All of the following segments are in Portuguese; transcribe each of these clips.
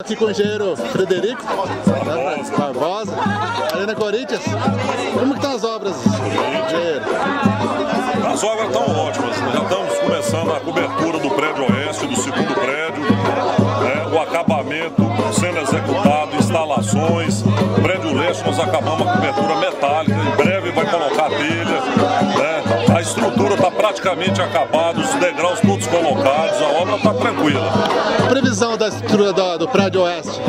Aqui com o engenheiro Frederico Barbosa, ali na Corinthians. Como que estão as obras, engenheiro? As obras estão ótimas, já estamos começando a cobertura do prédio oeste, do segundo prédio, né? O acabamento sendo executado, instalações. Prédio leste nós acabamos a cobertura metálica, em breve vai colocar a telha, né? A estrutura está praticamente acabada, os degraus todos colocados, a obra está tranquila. A previsão da estrutura do prédio oeste?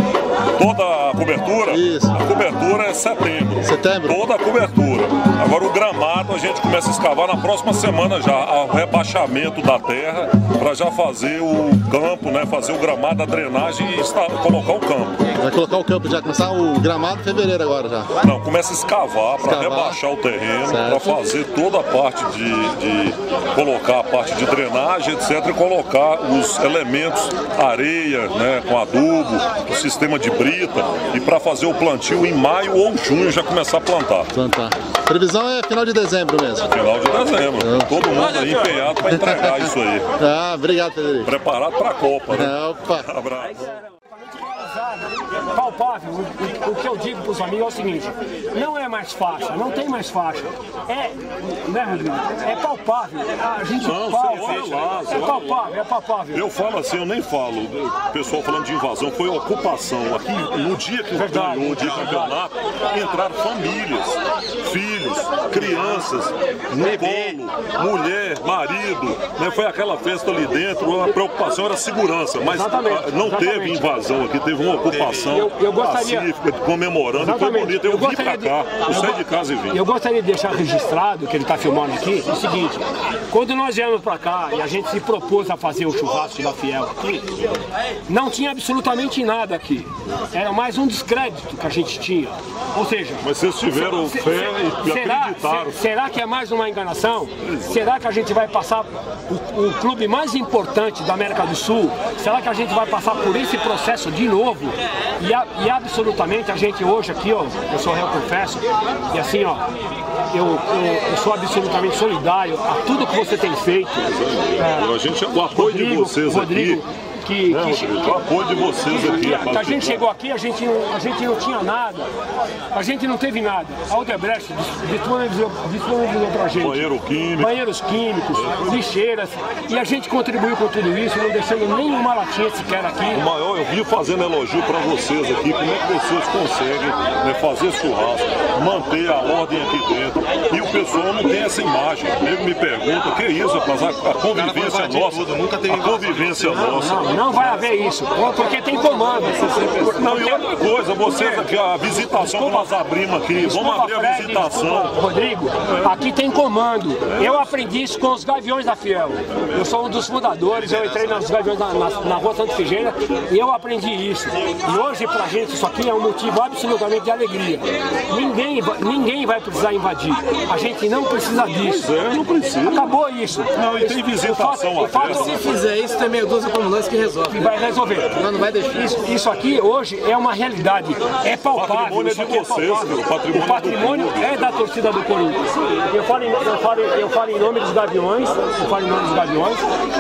Toda a cobertura? Isso. A cobertura é setembro. Setembro? Toda a cobertura. Agora o gramado a gente começa a escavar na próxima semana já, o rebaixamento da terra, para já fazer o campo, né? Fazer o gramado, a drenagem e colocar o campo. Vai colocar o campo já, começar o gramado em fevereiro agora já? Não, começa a escavar para rebaixar o terreno, para fazer toda a parte de colocar a parte de drenagem, etc. E colocar os elementos, areia, né? Com adubo, o sistema de brita, e para fazer o plantio em maio ou junho já começar a plantar. A previsão é final de dezembro mesmo? Final de dezembro. Todo mundo aí empenhado para entregar isso aí. Ah, obrigado, Federico. Preparado para a Copa, né? Opa. Abraço. Palpável, o que eu digo para os amigos é o seguinte: não é mais faixa, não tem mais faixa. Né, Rodrigo? É palpável. A gente é palpável. Eu falo assim, eu nem falo. O pessoal falando de invasão, foi ocupação. Aqui, no dia que ganhou de campeonato, entraram famílias, filhos, crianças, no colo, mulher, marido. Né? Foi aquela festa ali dentro, a preocupação era segurança, mas não teve invasão aqui, teve uma ocupação pacífica, comemorando, e foi bonito. Eu vim pra cá, eu saí de casa e vim. Eu gostaria de deixar registrado, que ele está filmando aqui, o seguinte: quando nós viemos pra cá e a gente se propôs a fazer o churrasco da Fiel aqui, não tinha absolutamente nada aqui. Era mais um descrédito que a gente tinha. Ou seja... Mas vocês tiveram fé e acreditaram. Será que é mais uma enganação? Será que a gente vai passar o clube mais importante da América do Sul? Será que a gente vai passar por esse processo de novo? E absolutamente a gente hoje aqui, ó, eu sou réu, confesso, e assim, ó, eu sou absolutamente solidário a tudo que você tem feito. O apoio de vocês aqui. O apoio de vocês aqui. A gente chegou aqui, a gente não tinha nada, a gente não teve nada. A Odebrecht disponibilizou pra gente banheiros químicos, lixeiras, e a gente contribuiu com tudo isso, não deixando nenhuma latinha sequer aqui. O maior, eu vim fazendo elogio para vocês aqui, como é que vocês conseguem, né, fazer churrasco, manter a ordem aqui dentro, e o pessoal não tem essa imagem. Ele me pergunta, que é isso, rapaz, a convivência nossa, a convivência nossa. Não vai haver isso, porque tem comando. Não, e outra coisa, vocês aqui, a visitação que nós abrimos aqui, vamos abrir a visitação. Rodrigo, aqui tem comando. Eu aprendi isso com os Gaviões da Fiel. Eu sou um dos fundadores, eu entrei nos Gaviões na Rua Santa Figueira e eu aprendi isso. E hoje, pra gente, isso aqui é um motivo absolutamente de alegria. Ninguém vai precisar invadir. A gente não precisa disso. Não precisa. Acabou isso. Não, e tem visitação até. Se fizer isso, tem meia dúzia de comandantes que resolve. Que vai resolver. Não vai deixar. Isso aqui hoje é uma realidade. É palpável. O patrimônio é de vocês, o patrimônio é da torcida do Corinthians. Eu falo em nome dos Gaviões,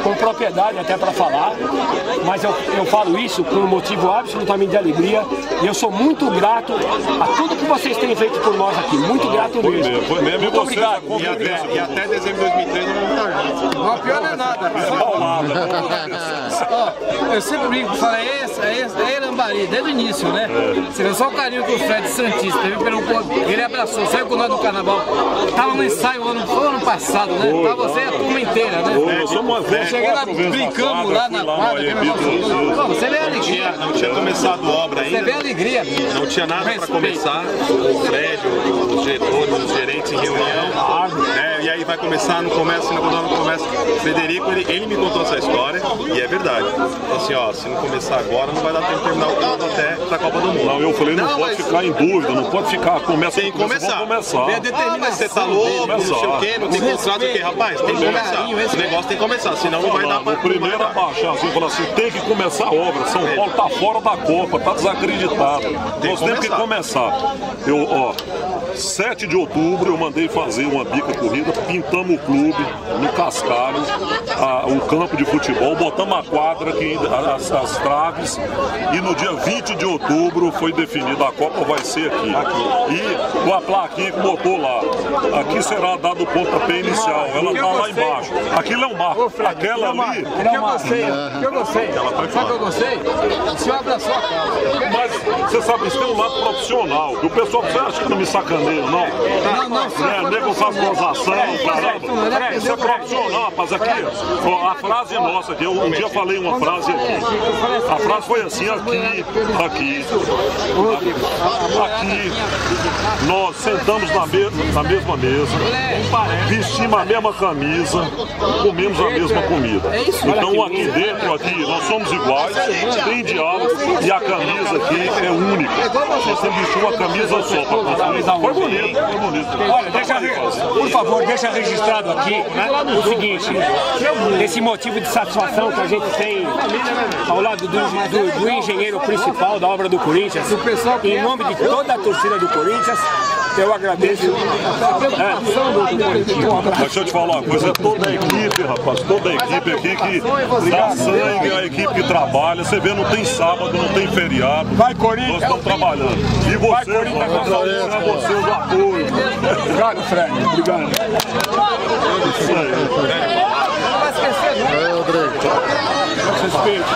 com propriedade até para falar, mas eu falo isso com um motivo absolutamente de alegria, e eu sou muito grato a tudo que vocês têm feito por nós aqui. Muito grato mesmo. Foi mesmo. Muito obrigado. E até dezembro de 2003 não vamos estar juntos. Não, pior não é nada. Eu sempre brinco, falei, é Lambari, desde o início, né? Você vê só o carinho que o Fred Santista teve pelo corpo. Ele abraçou, saiu com nós do carnaval. Tava no ensaio ano passado, né? Tava você e a turma inteira, né? Eu cheguei lá, brincamos lá na quadra. Você vê a alegria. Não tinha começado obra ainda. Você vê a alegria. Não tinha nada para começar. O Fred, os diretores, os gerentes em reunião. E aí vai começar, não começa, não começa. O Federico, ele me contou essa história e é verdade. Assim, ó, se não começar agora, não vai dar tempo de terminar o campo até pra Copa do Mundo. Não, eu falei, não pode ficar em dúvida, não pode ficar, tem que começar. Mas você tá louco, não sei o quê, não tem contrato, o quê? Rapaz, tem que começar. O negócio tem que começar, senão não vai dar pra... O primeiro a baixar, assim, falar assim, tem que começar a obra. São Paulo tá fora da Copa, tá desacreditado. Nós temos que começar. 7 de outubro eu mandei fazer uma bica corrida, pintamos o clube no cascalho, o campo de futebol, botamos a quadra aqui, as traves, e no dia 20 de outubro foi definida a Copa, vai ser aqui. E com a plaquinha que botou lá, aqui será dado o pontapé inicial, ela tá lá embaixo. Aquilo é um marco, aquela ali... Eu gostei. Sabe o que eu gostei? O senhor abraçou a casa. Mas você sabe, isso tem um lado profissional, que o pessoal acha que não me sacaneia, não. Não, nego faz gozação, caramba. Isso é profissional, rapaz. Aqui, ó, a frase é nossa, que eu um dia falei uma frase aqui. A frase foi assim, aqui, nós sentamos na mesma mesa, vestimos a mesma camisa, comemos a mesma comida. Então aqui dentro, nós somos iguais, tem diálogo e a camisa aqui é única. Você vestiu uma camisa só para construir. Foi bonito, foi bonito. Olha, por favor, deixa registrado aqui o seguinte, esse motivo de satisfação que a gente tem ao lado do engenheiro principal da obra do Corinthians, em nome de toda a torcida do Corinthians, eu agradeço. Mas deixa eu te falar uma coisa, toda a equipe, rapaz, toda a equipe aqui que dá sangue, a equipe que trabalha, você vê, não tem sábado, não tem feriado. Vai, Corinthians! Nós estamos trabalhando. E você, vocês o apoio. Obrigado, Fred. Obrigado. Isso aí. Rodrigo. Respeito.